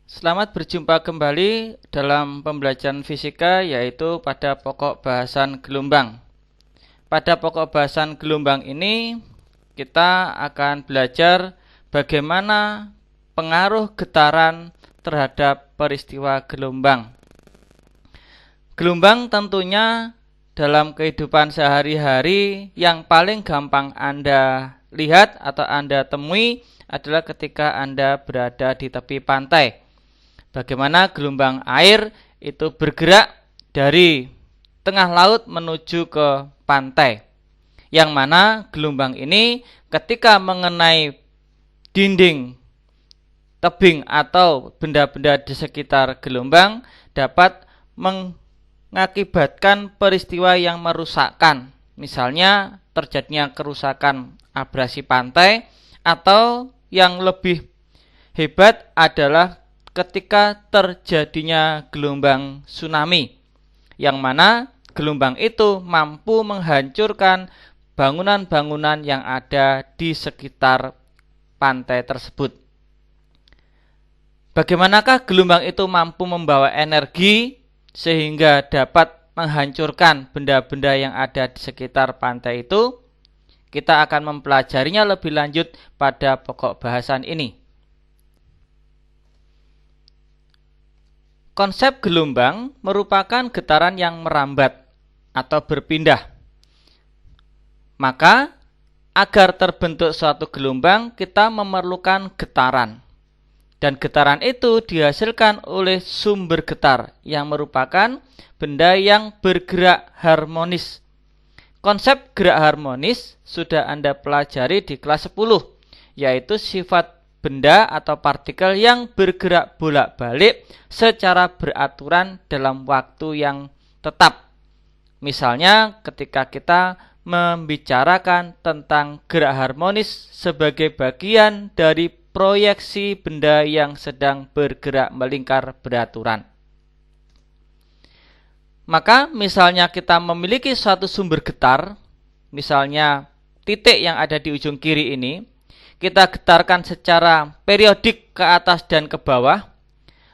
Selamat berjumpa kembali dalam pembelajaran fisika, yaitu pada pokok bahasan gelombang. Pada pokok bahasan gelombang ini kita akan belajar bagaimana pengaruh getaran terhadap peristiwa gelombang. Gelombang tentunya dalam kehidupan sehari-hari yang paling gampang Anda lihat atau Anda temui adalah ketika Anda berada di tepi pantai. Bagaimana gelombang air itu bergerak dari tengah laut menuju ke pantai, yang mana gelombang ini ketika mengenai dinding, tebing atau benda-benda di sekitar gelombang dapat mengakibatkan peristiwa yang merusakkan, misalnya terjadinya kerusakan abrasi pantai, atau yang lebih hebat adalah ketika terjadinya gelombang tsunami, yang mana gelombang itu mampu menghancurkan bangunan-bangunan yang ada di sekitar pantai tersebut. Bagaimanakah gelombang itu mampu membawa energi sehingga dapat menghancurkan benda-benda yang ada di sekitar pantai itu? Kita akan mempelajarinya lebih lanjut pada pokok bahasan ini. Konsep gelombang merupakan getaran yang merambat atau berpindah. Maka, agar terbentuk suatu gelombang, kita memerlukan getaran. Dan getaran itu dihasilkan oleh sumber getar yang merupakan benda yang bergerak harmonis. Konsep gerak harmonis sudah Anda pelajari di kelas 10, yaitu sifat benda atau partikel yang bergerak bolak-balik secara beraturan dalam waktu yang tetap. Misalnya ketika kita membicarakan tentang gerak harmonis sebagai bagian dari proyeksi benda yang sedang bergerak melingkar beraturan. Maka misalnya kita memiliki suatu sumber getar, misalnya titik yang ada di ujung kiri ini, kita getarkan secara periodik ke atas dan ke bawah,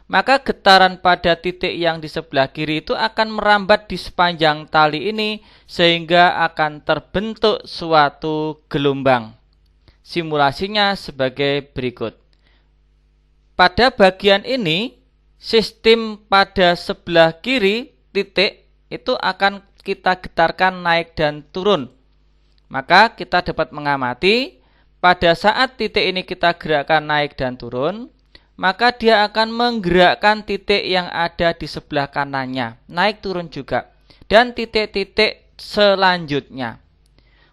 maka getaran pada titik yang di sebelah kiri itu akan merambat di sepanjang tali ini sehingga akan terbentuk suatu gelombang. Simulasinya sebagai berikut. Pada bagian ini, sistem pada sebelah kiri titik itu akan kita getarkan naik dan turun. Maka kita dapat mengamati pada saat titik ini kita gerakkan naik dan turun, maka dia akan menggerakkan titik yang ada di sebelah kanannya, naik turun juga, dan titik-titik selanjutnya.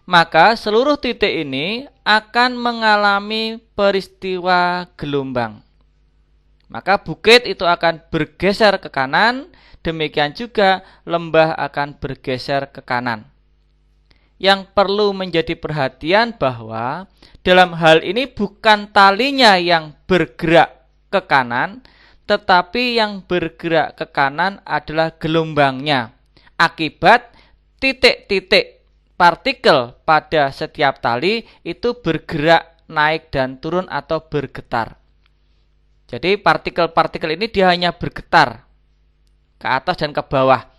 Maka seluruh titik ini akan mengalami peristiwa gelombang. Maka bukit itu akan bergeser ke kanan, demikian juga lembah akan bergeser ke kanan. Yang perlu menjadi perhatian bahwa dalam hal ini bukan talinya yang bergerak ke kanan, tetapi yang bergerak ke kanan adalah gelombangnya. Akibat titik-titik partikel pada setiap tali itu bergerak naik dan turun atau bergetar. Jadi partikel-partikel ini dia hanya bergetar ke atas dan ke bawah.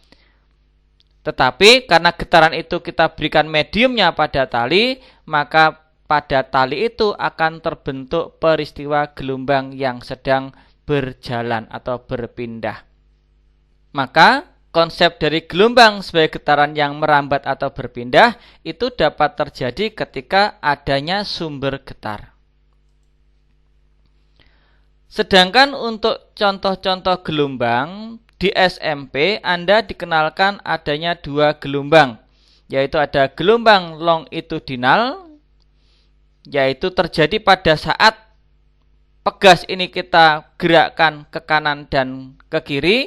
Tetapi karena getaran itu kita berikan mediumnya pada tali, maka pada tali itu akan terbentuk peristiwa gelombang yang sedang berjalan atau berpindah. Maka konsep dari gelombang sebagai getaran yang merambat atau berpindah itu dapat terjadi ketika adanya sumber getar. Sedangkan untuk contoh-contoh gelombang, di SMP Anda dikenalkan adanya dua gelombang, yaitu ada gelombang longitudinal, yaitu terjadi pada saat pegas ini kita gerakkan ke kanan dan ke kiri,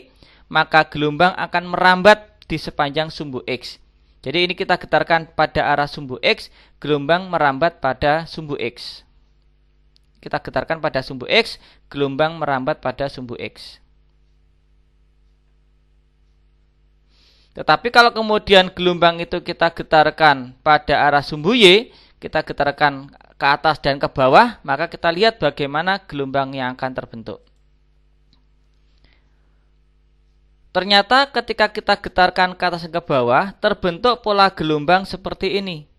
maka gelombang akan merambat di sepanjang sumbu X. Jadi ini kita getarkan pada arah sumbu X, gelombang merambat pada sumbu X. Kita getarkan pada sumbu X, gelombang merambat pada sumbu X. Tetapi kalau kemudian gelombang itu kita getarkan pada arah sumbu Y, kita getarkan ke atas dan ke bawah, maka kita lihat bagaimana gelombang yang akan terbentuk. Ternyata ketika kita getarkan ke atas dan ke bawah, terbentuk pola gelombang seperti ini.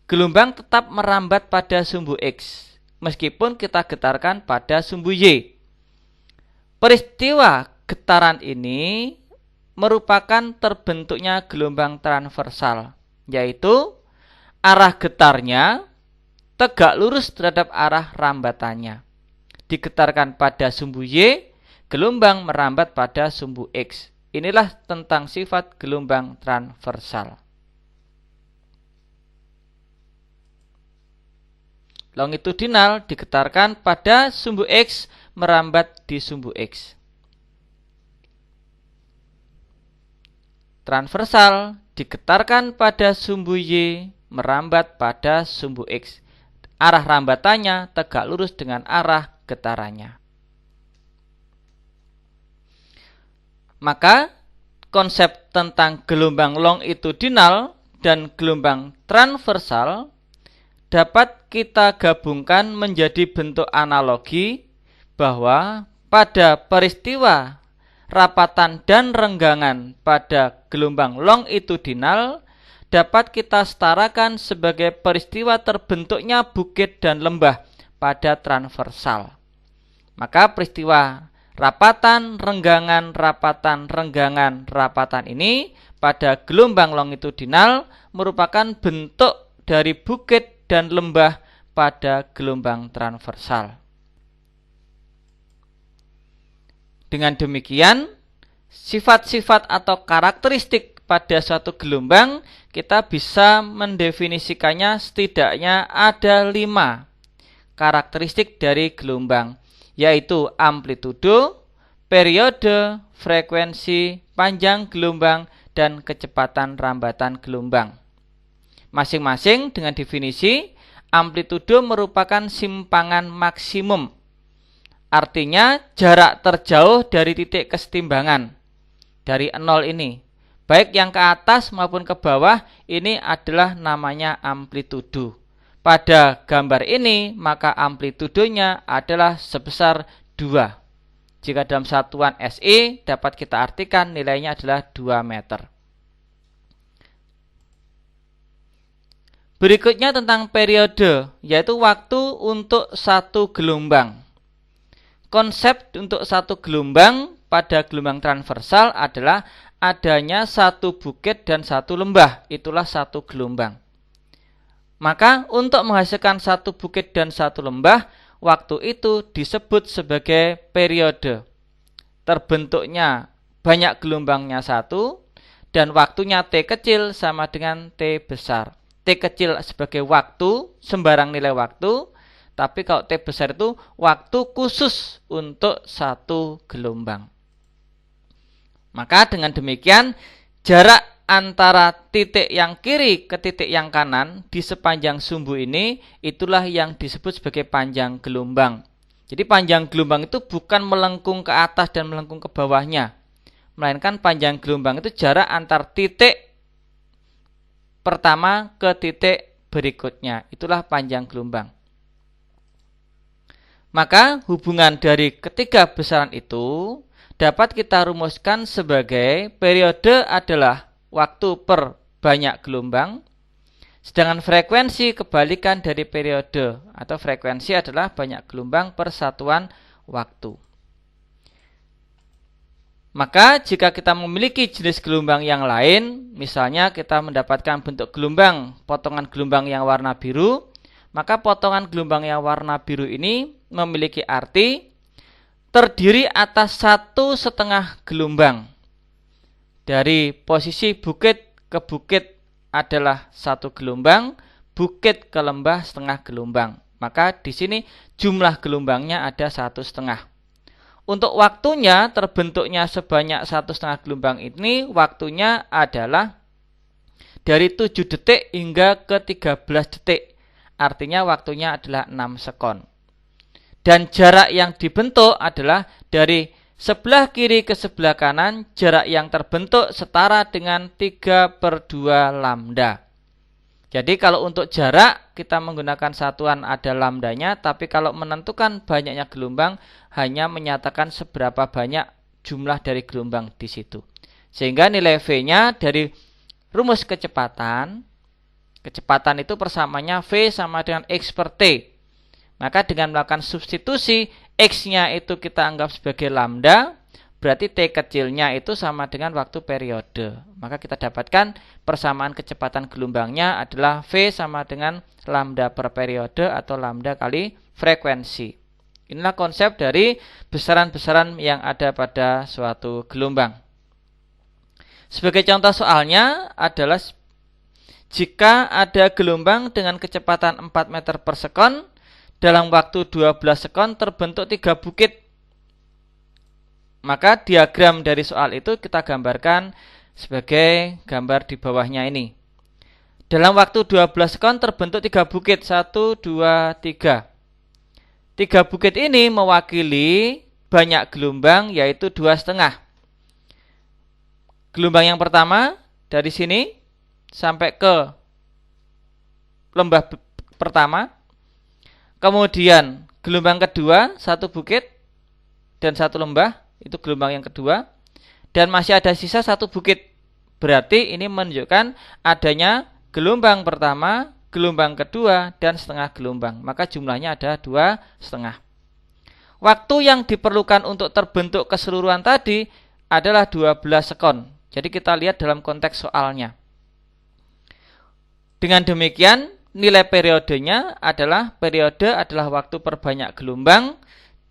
Gelombang tetap merambat pada sumbu X, meskipun kita getarkan pada sumbu Y. Peristiwa getaran ini merupakan terbentuknya gelombang transversal, yaitu arah getarnya tegak lurus terhadap arah rambatannya. Digetarkan pada sumbu Y, gelombang merambat pada sumbu X. Inilah tentang sifat gelombang transversal. Longitudinal digetarkan pada sumbu X, merambat di sumbu X. Transversal digetarkan pada sumbu Y, merambat pada sumbu X. Arah rambatannya tegak lurus dengan arah getarannya. Maka konsep tentang gelombang longitudinal dan gelombang transversal dapat kita gabungkan menjadi bentuk analogi bahwa pada peristiwa rapatan dan renggangan pada gelombang longitudinal dapat kita setarakan sebagai peristiwa terbentuknya bukit dan lembah pada transversal. Maka peristiwa rapatan, renggangan, rapatan ini pada gelombang longitudinal merupakan bentuk dari bukit dan lembah pada gelombang transversal. Dengan demikian, sifat-sifat atau karakteristik pada suatu gelombang kita bisa mendefinisikannya setidaknya ada 5 karakteristik dari gelombang, yaitu amplitudo, periode, frekuensi, panjang gelombang, dan kecepatan rambatan gelombang. Masing-masing dengan definisi, amplitudo merupakan simpangan maksimum. Artinya jarak terjauh dari titik kesetimbangan. Dari 0 ini. Baik yang ke atas maupun ke bawah, ini adalah namanya amplitudo. Pada gambar ini, maka amplitudonya adalah sebesar 2. Jika dalam satuan SI, dapat kita artikan nilainya adalah 2 meter. Berikutnya tentang periode, yaitu waktu untuk satu gelombang. Konsep untuk satu gelombang pada gelombang transversal adalah adanya satu bukit dan satu lembah. Itulah satu gelombang. Maka untuk menghasilkan satu bukit dan satu lembah, waktu itu disebut sebagai periode. Terbentuknya banyak gelombangnya satu, dan waktunya T kecil sama dengan T besar. T kecil sebagai waktu, sembarang nilai waktu, tapi kalau T besar itu waktu khusus untuk satu gelombang. Maka dengan demikian, jarak antara titik yang kiri ke titik yang kanan di sepanjang sumbu ini, itulah yang disebut sebagai panjang gelombang. Jadi panjang gelombang itu bukan melengkung ke atas dan melengkung ke bawahnya, melainkan panjang gelombang itu jarak antar titik pertama ke titik berikutnya. Itulah panjang gelombang. Maka hubungan dari ketiga besaran itu dapat kita rumuskan sebagai periode adalah waktu per banyak gelombang, sedangkan frekuensi kebalikan dari periode, atau frekuensi adalah banyak gelombang per satuan waktu. Maka jika kita memiliki jenis gelombang yang lain, misalnya kita mendapatkan bentuk gelombang, potongan gelombang yang warna biru, maka potongan gelombang yang warna biru ini memiliki arti terdiri atas 1,5 gelombang. Dari posisi bukit ke bukit adalah 1 gelombang, bukit ke lembah setengah gelombang. Maka di sini jumlah gelombangnya ada 1,5. Untuk waktunya terbentuknya sebanyak 1,5 gelombang ini, waktunya adalah dari 7 detik hingga ke 13 detik. Artinya waktunya adalah 6 sekon. Dan jarak yang dibentuk adalah dari sebelah kiri ke sebelah kanan, jarak yang terbentuk setara dengan 3/2 lambda. Jadi kalau untuk jarak kita menggunakan satuan ada lambdanya, tapi kalau menentukan banyaknya gelombang hanya menyatakan seberapa banyak jumlah dari gelombang di situ. Sehingga nilai V-nya dari rumus kecepatan itu persamaannya V sama dengan X per T. Maka dengan melakukan substitusi, X-nya itu kita anggap sebagai lambda, berarti T kecilnya itu sama dengan waktu periode. Maka kita dapatkan persamaan kecepatan gelombangnya adalah V sama dengan lambda per periode atau lambda kali frekuensi. Inilah konsep dari besaran-besaran yang ada pada suatu gelombang. Sebagai contoh soalnya adalah jika ada gelombang dengan kecepatan 4 meter per sekon, dalam waktu 12 sekon terbentuk 3 bukit. Maka diagram dari soal itu kita gambarkan sebagai gambar di bawahnya ini. Dalam waktu 12 sekon terbentuk 3 bukit. 1, 2, 3. 3 bukit ini mewakili banyak gelombang, yaitu 2,5. Gelombang yang pertama dari sini sampai ke lembah pertama. Kemudian gelombang kedua 1 bukit dan 1 lembah, itu gelombang yang kedua. Dan masih ada sisa 1 bukit. Berarti ini menunjukkan adanya gelombang pertama, gelombang kedua, dan setengah gelombang. Maka jumlahnya ada 2,5. Waktu yang diperlukan untuk terbentuk keseluruhan tadi adalah 12 sekon. Jadi kita lihat dalam konteks soalnya. Dengan demikian, nilai periodenya adalah waktu per banyak gelombang.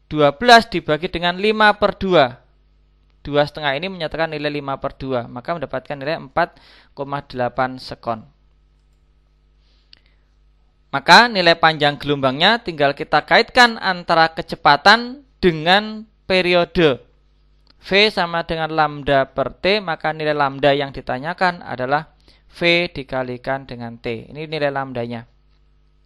12 dibagi dengan 5 per 2. 2,5 ini menyatakan nilai 5 per 2. Maka mendapatkan nilai 4,8 sekon. Maka nilai panjang gelombangnya tinggal kita kaitkan antara kecepatan dengan periode. V sama dengan lambda per T, maka nilai lambda yang ditanyakan adalah V dikalikan dengan T. Ini nilai lambdanya.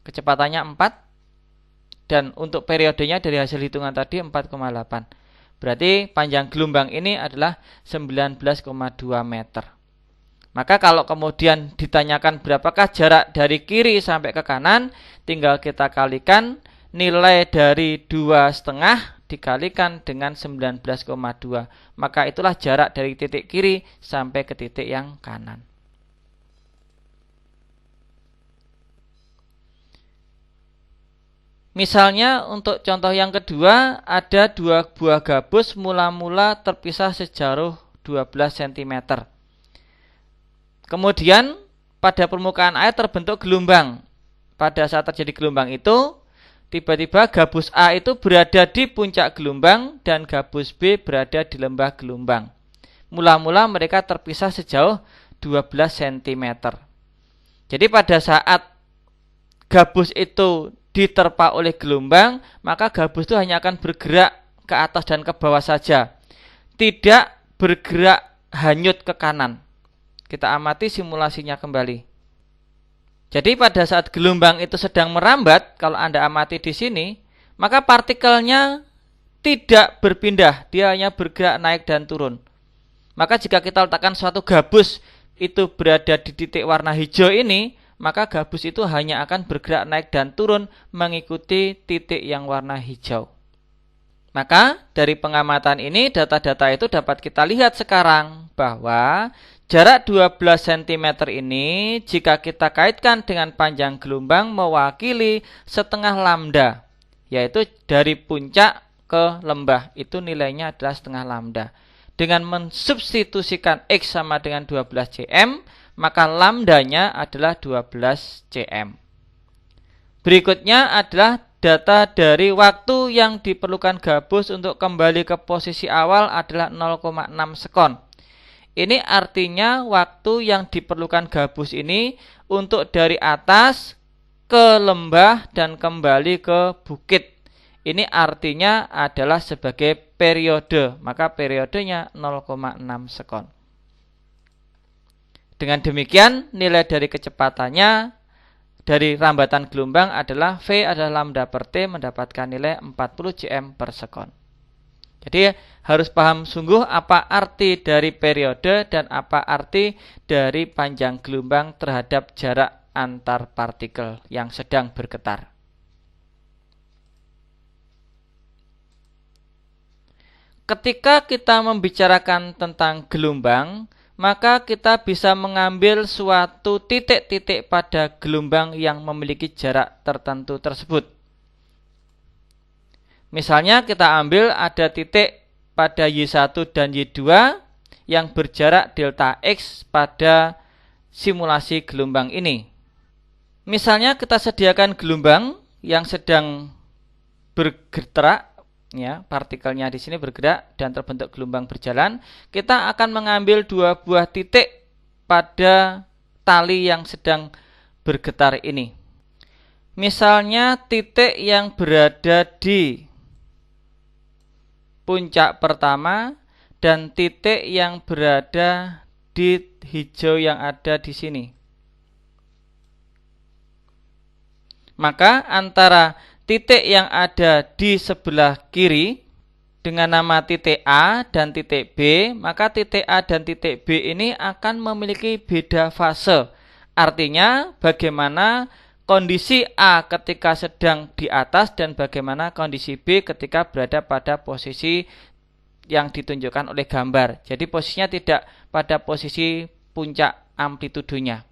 Kecepatannya 4. Dan untuk periodenya dari hasil hitungan tadi 4,8. Berarti panjang gelombang ini adalah 19,2 meter. Maka kalau kemudian ditanyakan berapakah jarak dari kiri sampai ke kanan, tinggal kita kalikan nilai dari 2,5 dikalikan dengan 19,2. Maka itulah jarak dari titik kiri sampai ke titik yang kanan. Misalnya untuk contoh yang kedua, ada 2 buah gabus mula-mula terpisah sejauh 12 cm. Kemudian pada permukaan air terbentuk gelombang. Pada saat terjadi gelombang itu, tiba-tiba gabus A itu berada di puncak gelombang dan gabus B berada di lembah gelombang. Mula-mula mereka terpisah sejauh 12 cm. Jadi pada saat gabus itu diterpa oleh gelombang, maka gabus itu hanya akan bergerak ke atas dan ke bawah saja. Tidak bergerak hanyut ke kanan. Kita amati simulasinya kembali. Jadi pada saat gelombang itu sedang merambat, kalau Anda amati di sini, maka partikelnya tidak berpindah, dia hanya bergerak naik dan turun. Maka jika kita letakkan suatu gabus itu berada di titik warna hijau ini, maka gabus itu hanya akan bergerak naik dan turun mengikuti titik yang warna hijau. Maka dari pengamatan ini, data-data itu dapat kita lihat sekarang bahwa jarak 12 cm ini jika kita kaitkan dengan panjang gelombang mewakili setengah lambda, yaitu dari puncak ke lembah, itu nilainya adalah setengah lambda. Dengan mensubstitusikan X sama dengan 12 cm, maka lambdanya adalah 12 cm. Berikutnya adalah data dari waktu yang diperlukan gabus untuk kembali ke posisi awal adalah 0,6 sekon. Ini artinya waktu yang diperlukan gabus ini untuk dari atas ke lembah dan kembali ke bukit. Ini artinya adalah sebagai periode, maka periodenya 0,6 sekon. Dengan demikian nilai dari kecepatannya dari rambatan gelombang adalah V adalah lambda per T, mendapatkan nilai 40 cm per sekon. Jadi harus paham sungguh apa arti dari periode dan apa arti dari panjang gelombang terhadap jarak antar partikel yang sedang bergetar. ketika kita membicarakan tentang gelombang, maka kita bisa mengambil suatu titik-titik pada gelombang yang memiliki jarak tertentu tersebut. Misalnya kita ambil ada titik pada Y1 dan Y2 yang berjarak delta X pada simulasi gelombang ini. Misalnya kita sediakan gelombang yang sedang bergerak, ya, partikelnya di sini bergerak dan terbentuk gelombang berjalan. Kita akan mengambil dua buah titik pada tali yang sedang bergetar ini. Misalnya titik yang berada di puncak pertama dan titik yang berada di hijau yang ada di sini. Maka antara titik yang ada di sebelah kiri dengan nama titik A dan titik B, maka titik A dan titik B ini akan memiliki beda fase. Artinya bagaimana kondisi A ketika sedang di atas dan bagaimana kondisi B ketika berada pada posisi yang ditunjukkan oleh gambar. Jadi posisinya tidak pada posisi puncak amplitudonya.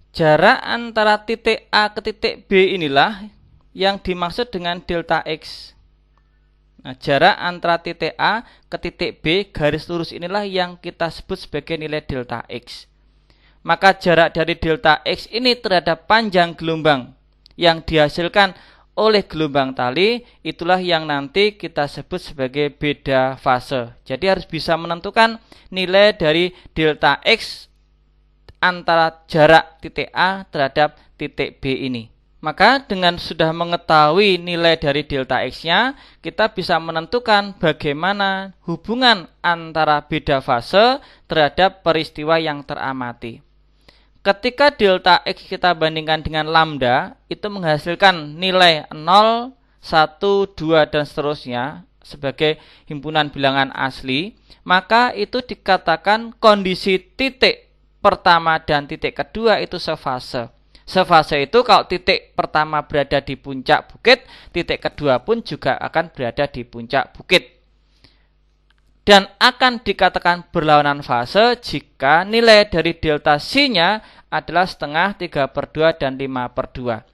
Jarak antara titik A ke titik B inilah yang dimaksud dengan delta X. Nah, jarak antara titik A ke titik B garis lurus inilah yang kita sebut sebagai nilai delta X. Maka jarak dari delta X ini terhadap panjang gelombang yang dihasilkan oleh gelombang tali, itulah yang nanti kita sebut sebagai beda fase. Jadi harus bisa menentukan nilai dari delta X antara jarak titik A terhadap titik B ini. Maka dengan sudah mengetahui nilai dari delta X-nya, kita bisa menentukan bagaimana hubungan antara beda fase terhadap peristiwa yang teramati. Ketika delta X kita bandingkan dengan lambda, itu menghasilkan nilai 0, 1, 2, dan seterusnya sebagai himpunan bilangan asli, maka itu dikatakan kondisi titik pertama dan titik kedua itu sefase. Sefase itu kalau titik pertama berada di puncak bukit, titik kedua pun juga akan berada di puncak bukit. Dan akan dikatakan berlawanan fase jika nilai dari delta C-nya adalah setengah, 3/2, dan 5/2.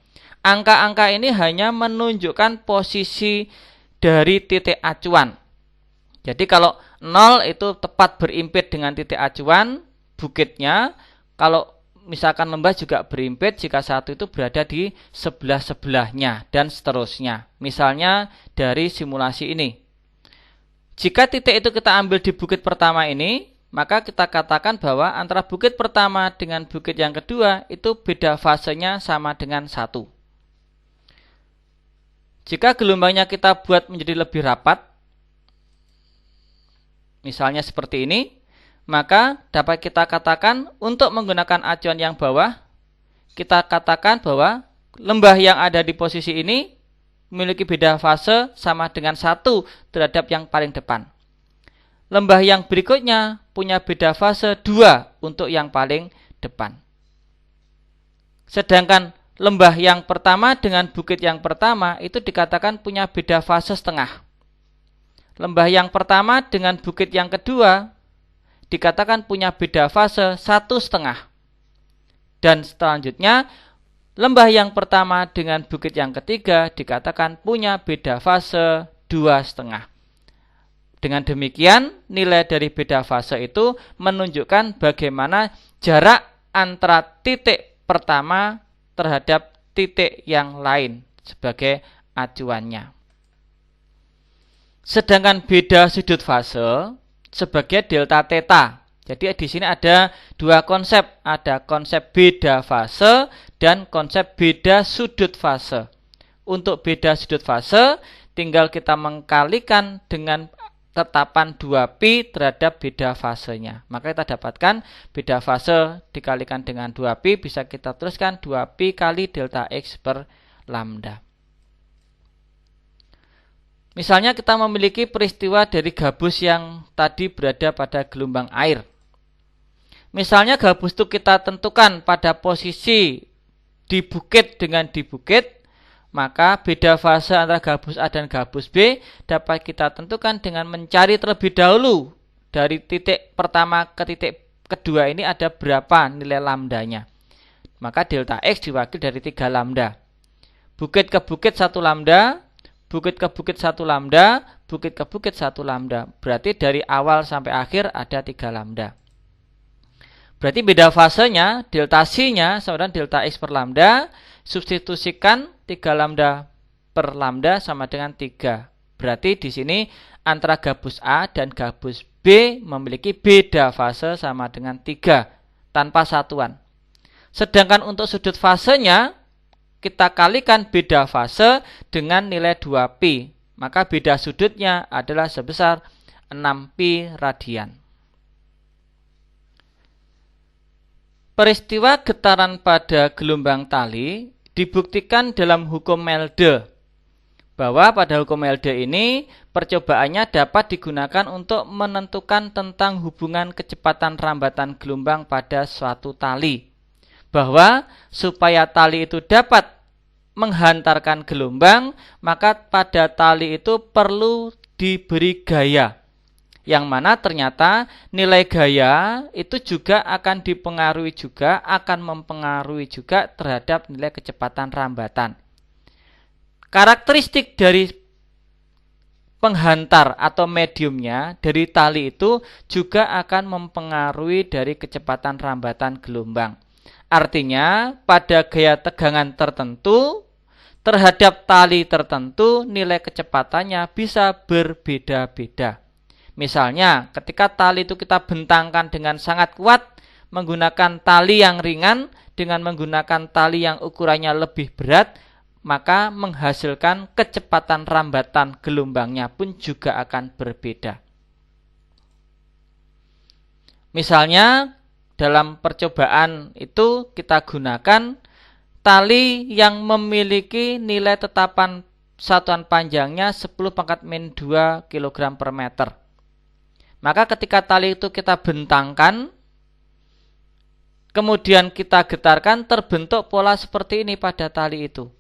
Angka-angka ini hanya menunjukkan posisi dari titik acuan. Jadi kalau 0 itu tepat berimpit dengan titik acuan bukitnya. Kalau misalkan lembah juga berimpit jika satu itu berada di sebelah-sebelahnya dan seterusnya. Misalnya dari simulasi ini. Jika titik itu kita ambil di bukit pertama ini, maka kita katakan bahwa antara bukit pertama dengan bukit yang kedua itu beda fasenya sama dengan 1. Jika gelombangnya kita buat menjadi lebih rapat, misalnya seperti ini, maka dapat kita katakan untuk menggunakan acuan yang bawah, kita katakan bahwa lembah yang ada di posisi ini memiliki beda fase sama dengan 1 terhadap yang paling depan. Lembah yang berikutnya punya beda fase 2 untuk yang paling depan. Sedangkan lembah yang pertama dengan bukit yang pertama itu dikatakan punya beda fase setengah. Lembah yang pertama dengan bukit yang kedua dikatakan punya beda fase 1,5. Dan selanjutnya lembah yang pertama dengan bukit yang ketiga dikatakan punya beda fase 2,5. Dengan demikian, nilai dari beda fase itu menunjukkan bagaimana jarak antara titik pertama terhadap titik yang lain sebagai acuannya. Sedangkan beda sudut fase sebagai delta theta. Jadi di sini ada dua konsep, ada konsep beda fase dan konsep beda sudut fase. Untuk beda sudut fase, tinggal kita mengkalikan dengan tetapan 2pi terhadap beda fasenya. Maka kita dapatkan beda fase dikalikan dengan 2pi, bisa kita tuliskan 2pi kali delta X per lambda. Misalnya kita memiliki peristiwa dari gabus yang tadi berada pada gelombang air. Misalnya gabus itu kita tentukan pada posisi di bukit dengan di bukit, maka beda fase antara gabus A dan gabus B dapat kita tentukan dengan mencari terlebih dahulu dari titik pertama ke titik kedua ini ada berapa nilai lambdanya. Maka delta X diwakili dari 3 lambda. Bukit ke bukit 1 lambda, bukit ke bukit 1 lambda, bukit ke bukit 1 lambda. Berarti dari awal sampai akhir ada 3 lambda. Berarti beda fasenya, delta C-nya sama dengan delta X per lambda. Substitusikan 3 lambda per lambda sama dengan 3. Berarti di sini antara gabus A dan gabus B memiliki beda fase sama dengan 3 tanpa satuan. Sedangkan untuk sudut fasenya kita kalikan beda fase dengan nilai 2pi. Maka beda sudutnya adalah sebesar 6pi radian. Peristiwa getaran pada gelombang tali dibuktikan dalam hukum Melde, bahwa pada hukum Melde ini percobaannya dapat digunakan untuk menentukan tentang hubungan kecepatan rambatan gelombang pada suatu tali. Bahwa supaya tali itu dapat menghantarkan gelombang, maka pada tali itu perlu diberi gaya. Yang mana ternyata nilai gaya itu juga akan mempengaruhi juga terhadap nilai kecepatan rambatan. Karakteristik dari penghantar atau mediumnya dari tali itu juga akan mempengaruhi dari kecepatan rambatan gelombang. Artinya pada gaya tegangan tertentu terhadap tali tertentu nilai kecepatannya bisa berbeda-beda. Misalnya ketika tali itu kita bentangkan dengan sangat kuat menggunakan tali yang ringan dengan menggunakan tali yang ukurannya lebih berat, maka menghasilkan kecepatan rambatan gelombangnya pun juga akan berbeda. Misalnya dalam percobaan itu kita gunakan tali yang memiliki nilai tetapan satuan panjangnya 10⁻²⁴ kg per meter. Maka ketika tali itu kita bentangkan, kemudian kita getarkan, terbentuk pola seperti ini pada tali itu.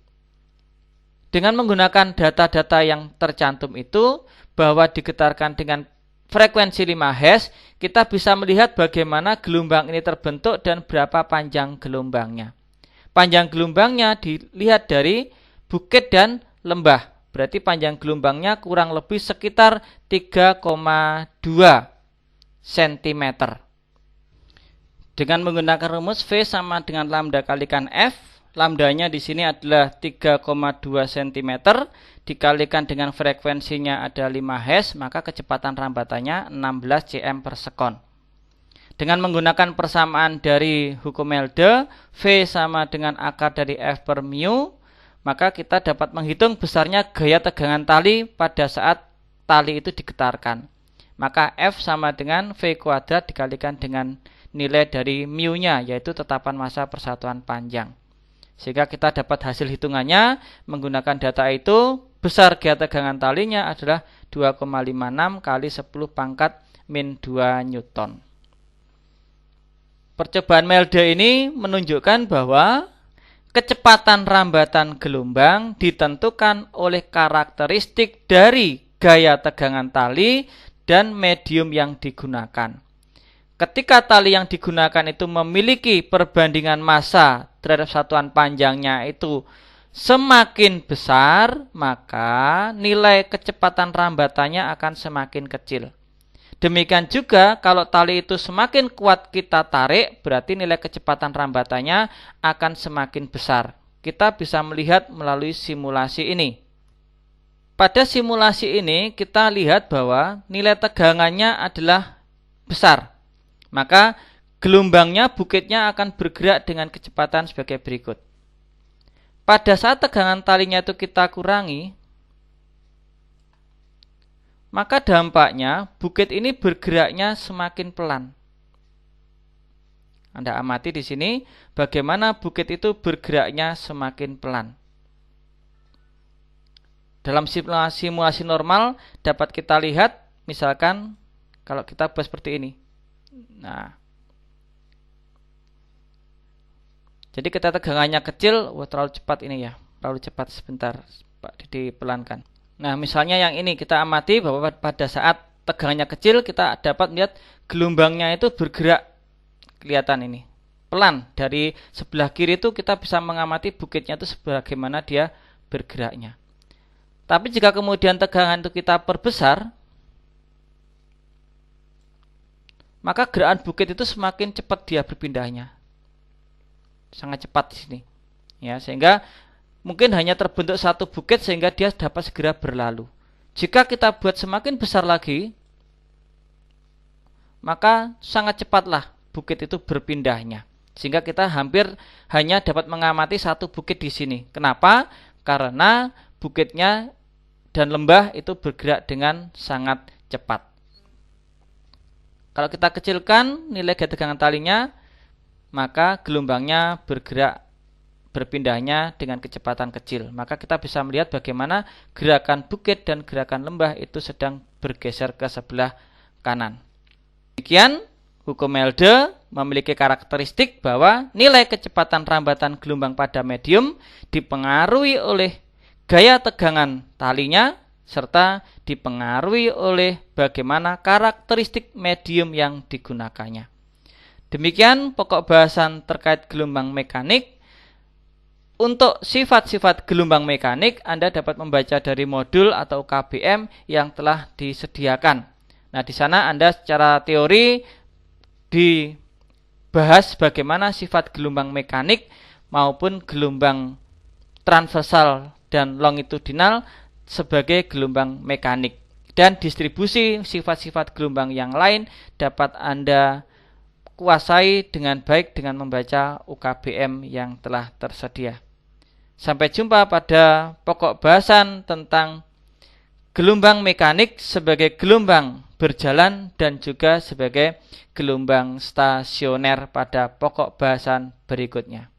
Dengan menggunakan data-data yang tercantum itu, bahwa digetarkan dengan frekuensi 5 Hz, kita bisa melihat bagaimana gelombang ini terbentuk dan berapa panjang gelombangnya. Panjang gelombangnya dilihat dari bukit dan lembah. Berarti panjang gelombangnya kurang lebih sekitar 3,2 cm. Dengan menggunakan rumus V sama dengan lambda kalikan F, lambdanya di sini adalah 3,2 cm dikalikan dengan frekuensinya ada 5 Hz, maka kecepatan rambatannya 16 cm per sekon. Dengan menggunakan persamaan dari hukum Melde, V sama dengan akar dari F per mu, maka kita dapat menghitung besarnya gaya tegangan tali pada saat tali itu digetarkan. Maka F sama dengan V kuadrat dikalikan dengan nilai dari mu-nya, yaitu tetapan massa persatuan panjang. Sehingga kita dapat hasil hitungannya menggunakan data itu, besar gaya tegangan talinya adalah 2,56 kali 10⁻⁻² Newton. Percobaan Melde ini menunjukkan bahwa kecepatan rambatan gelombang ditentukan oleh karakteristik dari gaya tegangan tali dan medium yang digunakan. Ketika tali yang digunakan itu memiliki perbandingan massa terhadap satuan panjangnya itu semakin besar, maka nilai kecepatan rambatannya akan semakin kecil. Demikian juga kalau tali itu semakin kuat kita tarik, berarti nilai kecepatan rambatannya akan semakin besar. Kita bisa melihat melalui simulasi ini. Pada simulasi ini kita lihat bahwa nilai tegangannya adalah besar. Maka gelombangnya, bukitnya akan bergerak dengan kecepatan sebagai berikut. Pada saat tegangan talinya itu kita kurangi, maka dampaknya bukit ini bergeraknya semakin pelan. Anda amati di sini bagaimana bukit itu bergeraknya semakin pelan. Dalam simulasi normal dapat kita lihat, misalkan kalau kita buat seperti ini. Nah, jadi kita tegangannya kecil, terlalu cepat ini ya. terlalu cepat, sebentar Pak Didi pelankan. Nah, misalnya yang ini kita amati bahwa pada saat tegangannya kecil kita dapat melihat gelombangnya itu bergerak, kelihatan ini pelan. Dari sebelah kiri itu kita bisa mengamati bukitnya itu sebagaimana dia bergeraknya. Tapi jika kemudian tegangan itu kita perbesar, maka gerakan bukit itu semakin cepat dia berpindahnya, sangat cepat di sini, ya, sehingga mungkin hanya terbentuk satu bukit sehingga dia dapat segera berlalu. Jika kita buat semakin besar lagi, maka sangat cepatlah bukit itu berpindahnya, sehingga kita hampir hanya dapat mengamati satu bukit di sini. Kenapa? Karena bukitnya dan lembah itu bergerak dengan sangat cepat. Kalau kita kecilkan nilai gaya tegangan talinya, maka gelombangnya berpindahnya dengan kecepatan kecil. Maka kita bisa melihat bagaimana gerakan bukit dan gerakan lembah itu sedang bergeser ke sebelah kanan. Demikian, hukum Melde memiliki karakteristik bahwa nilai kecepatan rambatan gelombang pada medium dipengaruhi oleh gaya tegangan talinya, serta dipengaruhi oleh bagaimana karakteristik medium yang digunakannya. Demikian pokok bahasan terkait gelombang mekanik. Untuk sifat-sifat gelombang mekanik, Anda dapat membaca dari modul atau KBM yang telah disediakan. Nah, di sana Anda secara teori dibahas bagaimana sifat gelombang mekanik maupun gelombang transversal dan longitudinal sebagai gelombang mekanik, dan distribusi sifat-sifat gelombang yang lain dapat Anda kuasai dengan baik dengan membaca UKBM yang telah tersedia. Sampai jumpa pada pokok bahasan tentang gelombang mekanik sebagai gelombang berjalan dan juga sebagai gelombang stasioner pada pokok bahasan berikutnya.